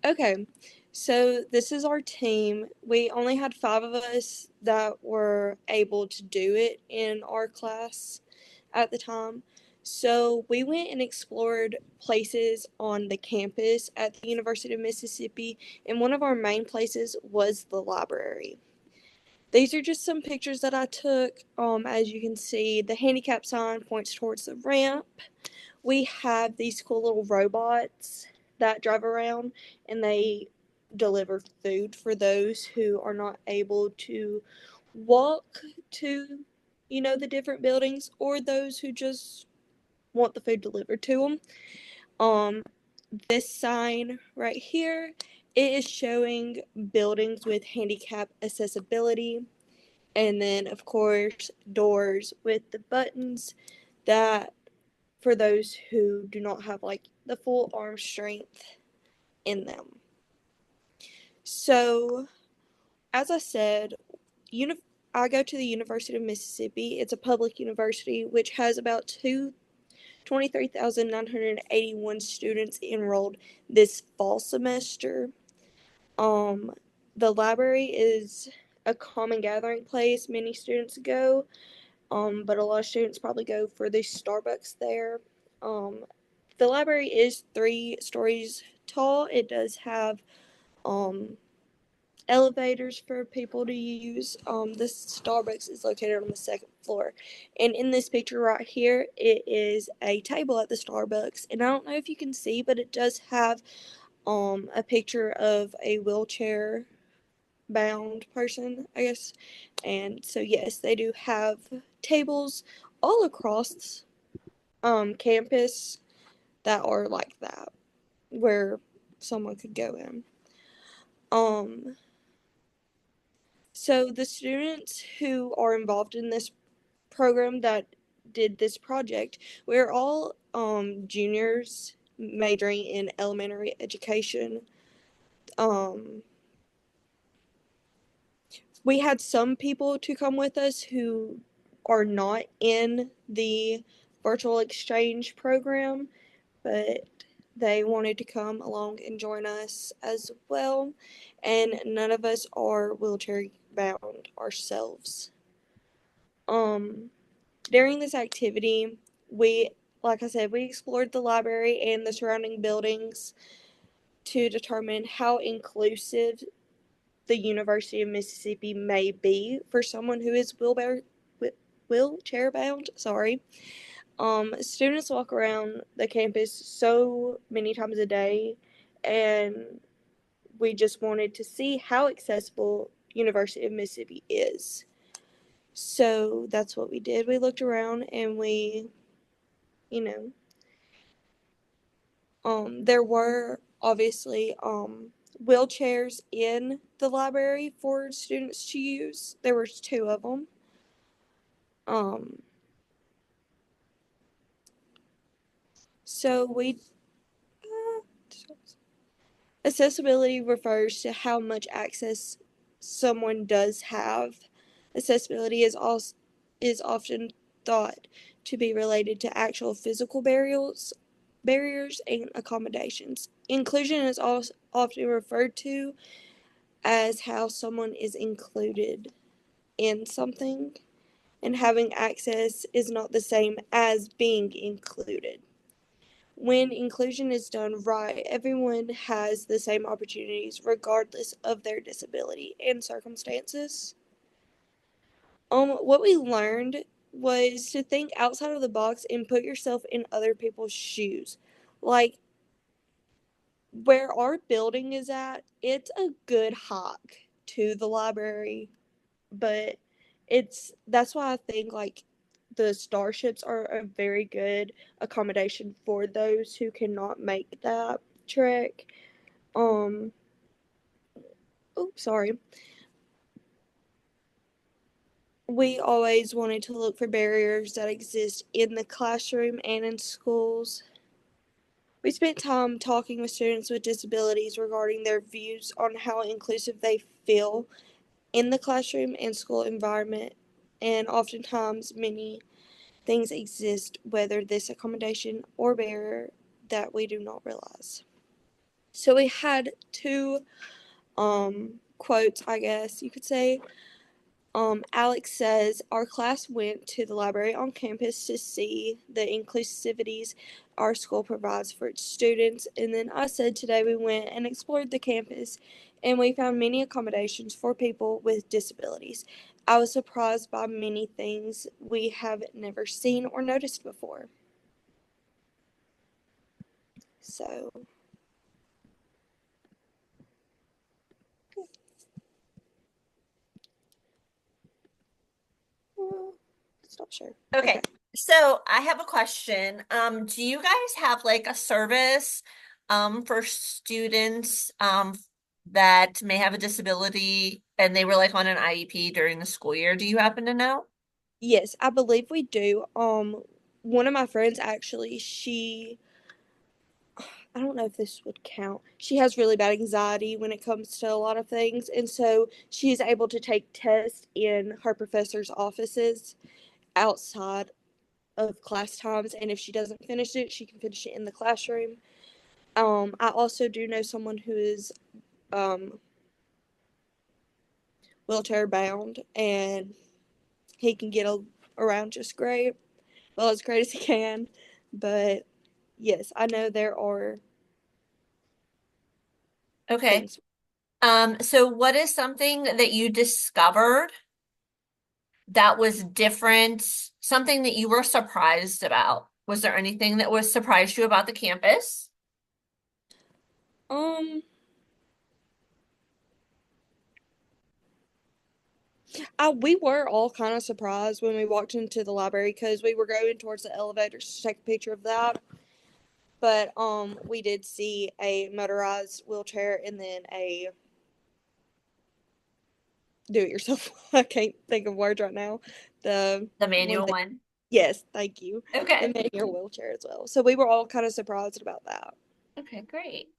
Okay, so this is our team. We only had 5 of us that were able to do it in our class at the time. So we went and explored places on the campus at the University of Mississippi, and one of our main places was the library. These are just some pictures that I took. As you can see, the handicap sign points towards the ramp. We have these cool little robots that drive around and they deliver food for those who are not able to walk to, the different buildings, or those who just want the food delivered to them. Um, this sign right here, it is showing buildings with handicap accessibility, and then of course doors with the buttons that for those who do not have like the full arm strength in them. So, as I said, I go to the University of Mississippi. It's a public university which has about 23,981 students enrolled this fall semester. Um, the library is a common gathering place. Many students go, but a lot of students probably go for the Starbucks there. Um, the library is 3 stories tall. It does have um, elevators for people to use. This Starbucks is located on the second floor. And in this picture right here, it is a table at the Starbucks. And I don't know if you can see, but it does have a picture of a wheelchair bound person, I guess. And so yes, they do have tables all across campus that are like that, where someone could go in. Um so the students who are involved in this program that did this project, we're all juniors majoring in elementary education. Um we had some people to come with us who are not in the virtual exchange program, but they wanted to come along and join us as well. And none of us are wheelchair bound ourselves. Um, During this activity, we, like I said, we explored the library and the surrounding buildings to determine how inclusive the University of Mississippi may be for someone who is wheelchair bound. Sorry. Students walk around the campus so many times a day, and we just wanted to see how accessible University of Mississippi is. So that's what we did. We looked around and we, you know, there were obviously wheelchairs in the library for students to use. There were 2 of them. Um, so we accessibility refers to how much access someone does have. Accessibility is often thought to be related to actual physical barriers and accommodations. Inclusion is also often referred to as how someone is included in something, and having access is not the same as being included. When inclusion is done right, everyone has the same opportunities regardless of their disability and circumstances. What we learned was to think outside of the box and put yourself in other people's shoes. Like where our building is at, it's a good hike to the library, but that's why I think like the starships are a very good accommodation for those who cannot make that trek. Um, oops, sorry. We always wanted to look for barriers that exist in the classroom and in schools. We spent time talking with students with disabilities regarding their views on how inclusive they feel in the classroom and school environment, and oftentimes many things exist, whether this accommodation or barrier, that we do not realize. So we had two quotes, I guess you could say. Alex says, our class went to the library on campus to see the inclusivities our school provides for its students. And then I said, today we went and explored the campus and we found many accommodations for people with disabilities. I was surprised by many things we have never seen or noticed before. So, it's not sure. Okay. Okay. So I have a question. Do you guys have like a service for students that may have a disability and they were like on an IEP during the school year? Do you happen to know? Yes, I believe we do. One of my friends actually, I don't know if this would count. She has really bad anxiety when it comes to a lot of things, and so she's able to take tests in her professor's offices outside of class times, and if she doesn't finish it, she can finish it in the classroom. I also do know someone who is um, wheelchair bound, and he can get around just great, well, as great as he can. But yes, I know there are Okay. things. So what is something that you discovered that was different, something that you were surprised about? Was there anything that was surprised you about the campus? Um, we were all kind of surprised when we walked into the library because we were going towards the elevators to take a picture of that. But we did see a motorized wheelchair and then a do-it-yourself. I can't think of words right now. The The one manual that, one. yes, thank you. The Okay. manual wheelchair as well. So we were all kind of surprised about that. Okay, great.